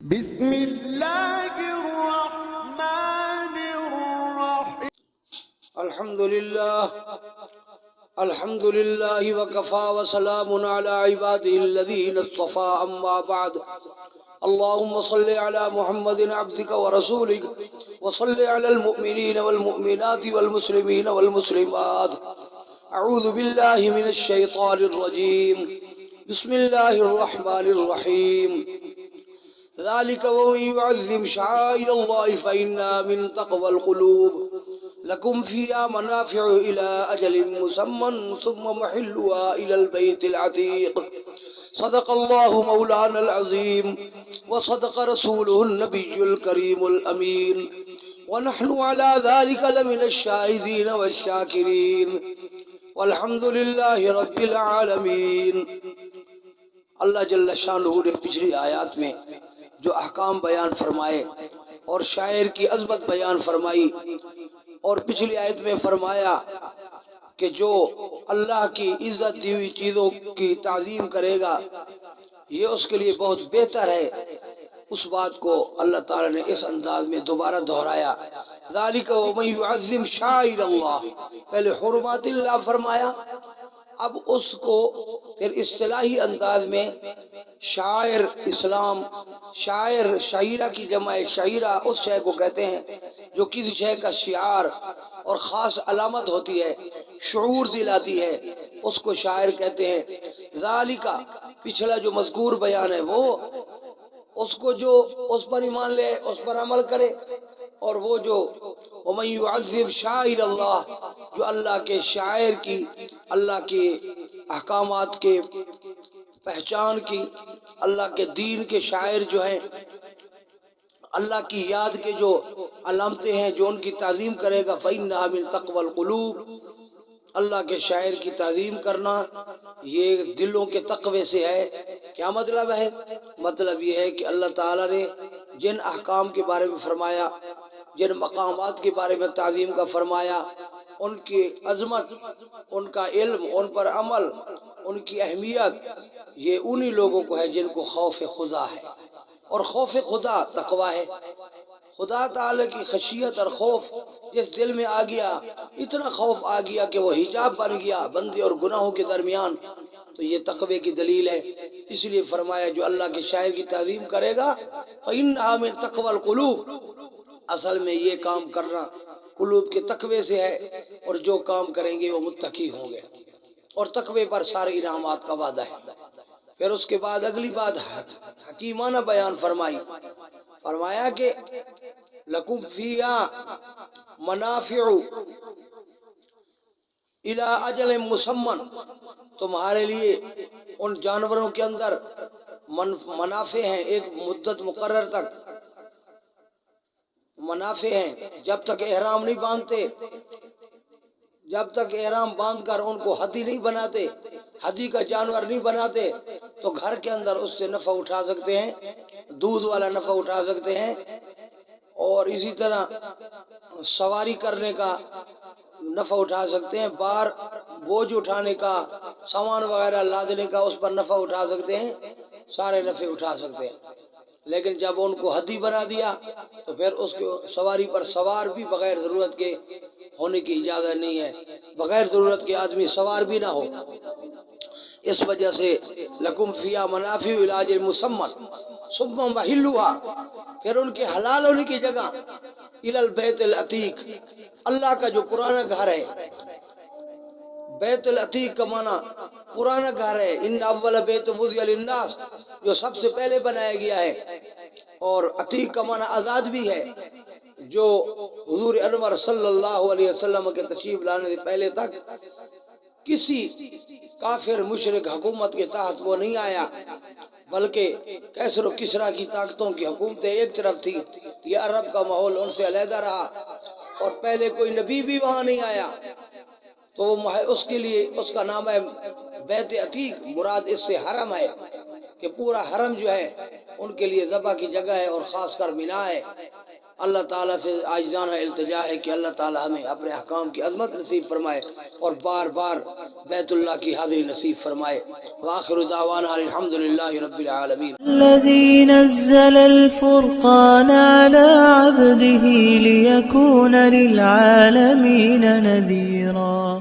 بسم الله الرحمن الرحيم. الحمد لله وكفى وسلام على عباده الذين اصطفى أما بعد. اللهم صل على محمد عبدك ورسولك وصل على المؤمنين والمؤمنات والمسلمين والمسلمات. أعوذ بالله من الشيطان الرجيم. بسم الله الرحمن الرحيم. ذلك ومن يعظم شعائر الله فإنها من تقوى القلوب. لكم فيها منافع إلى أجل مسمى ثم محلها إلى البيت العتيق. صدق الله مولانا العظيم وصدق رسوله النبي الكريم الأمين، ونحن على ذلك لمن الشاهدين والشاكرين، والحمد لله رب العالمین. اللہ جل شانہ نے پچھلی آیات میں جو احکام بیان فرمائے اور شاعر کی عظمت بیان فرمائی، اور پچھلی آیت میں فرمایا کہ جو اللہ کی عزت دی ہوئی چیزوں کی تعظیم کرے گا یہ اس کے لیے بہت بہتر ہے. اس بات کو اللہ تعالی نے اس انداز میں دوبارہ دہرایا. ذالک ومن یعظم شعائر اللہ، پہلے حرمات اللہ فرمایا، اب اس کو پھر اصطلاحی انداز میں شاعر اسلام، شاعرہ کی جمع شاعرہ اس شے کو کہتے ہیں جو کسی شے کا شعار اور خاص علامت ہوتی ہے، شعور دلاتی ہے، اس کو شاعر کہتے ہیں. ذالکہ پچھلا جو مذکور بیان ہے وہ اس کو جو اس پر ایمان لے اس پر عمل کرے، اور وہ جو ومن یعظم شعائر اللہ، جو اللہ کے شاعر کی، اللہ کے احکامات کے پہچان کی، اللہ کے دین کے شاعر جو ہیں، اللہ کی یاد کے جو علامتیں ہیں جو ان کی تعظیم کرے گا فَإِنَّهَا مِن تَقْوَى الْقُلُوبِ. اللہ کے شاعر کی تعظیم کرنا یہ دلوں کے تقوی سے ہے. کیا مطلب ہے؟ مطلب یہ ہے کہ اللہ تعالیٰ نے جن احکام کے بارے میں فرمایا، جن مقامات کے بارے میں تعظیم کا فرمایا، ان کی عظمت، ان کا علم، ان پر عمل، ان کی اہمیت، یہ انہی لوگوں کو ہے جن کو خوف خدا ہے. اور خوف خدا تقوی ہے. خدا تعالی کی خشیت اور خوف جس دل میں آ گیا، اتنا خوف آ گیا کہ وہ حجاب بن گیا بندے اور گناہوں کے درمیان، تو یہ تقوی کی دلیل ہے. اس لیے فرمایا جو اللہ کے شاعر کی تعظیم کرے گا فَإِنَّهَا مِن تَقْوَى الْقُلُوبِ، اصل میں یہ کام کرنا قلوب کے تقوی سے ہے، اور جو کام کریں گے وہ متقی ہوں گے، اور تقوی پر سارے انعامات کا وعدہ ہے. پھر اس کے بعد اگلی بات حکیمانہ بیان فرمایا کہ لکم فیہا منافع الی اجل مسمى، تمہارے لیے ان جانوروں کے اندر منافع ہیں، ایک مدت مقرر تک منافع ہیں. جب تک احرام نہیں باندھتے، جب تک احرام باندھ کر ان کو ہدی نہیں بناتے، ہدی کا جانور نہیں بناتے، تو گھر کے اندر اس سے نفع اٹھا سکتے ہیں، دودھ والا نفع اٹھا سکتے ہیں، اور اسی طرح سواری کرنے کا نفع اٹھا سکتے ہیں، بار بوجھ اٹھانے کا، سامان وغیرہ لادنے کا اس پر نفع اٹھا سکتے ہیں، سارے نفع اٹھا سکتے ہیں. لیکن جب ان کو ہدی بنا دیا تو پھر اس کو سواری پر سوار بھی بغیر ضرورت کے ہونے کی اجازت نہیں ہے، بغیر ضرورت کے آدمی سوار بھی نہ ہو. اس وجہ سے لکم فیہا منافع الی اجل مسمى ثم محلها، پھر ان کے حلال ہونے کی جگہ الی البیت العتیق، اللہ کا جو پرانا گھر ہے. بیت العتیق کا معنی پرانا گھر ہے. ان اول بیت وضع للناس، جو سب سے پہلے بنایا گیا ہے. اور عتیق کا معنی آزاد بھی ہے، جو حضور انور صلی اللہ علیہ وسلم کے تشریف لانے سے پہلے تک کسی کافر مشرک حکومت کے تحت وہ نہیں آیا، بلکہ کیسر و کسریٰ کی طاقتوں کی حکومتیں ایک طرف تھی. یہ عرب کا ماحول ان سے علیحدہ رہا، اور پہلے کوئی نبی بھی وہاں نہیں آیا، تو اس کے لیے اس کا نام ہے بیت عتیق. مراد اس سے حرم ہے کہ پورا حرم جو ہے ان کے لیے ذبح کی جگہ ہے، اور خاص کر مینا ہے. اللہ تعالیٰ سے عاجزانہ التجا ہے کہ اللہ تعالیٰ ہمیں اپنے احکام کی عظمت نصیب فرمائے اور بار بار بیت اللہ کی حاضری نصیب فرمائے. وآخر دعوانا الحمدللہ رب العالمین. الذي نزل الفرقان على عبده ليكون للعالمين نذيرا.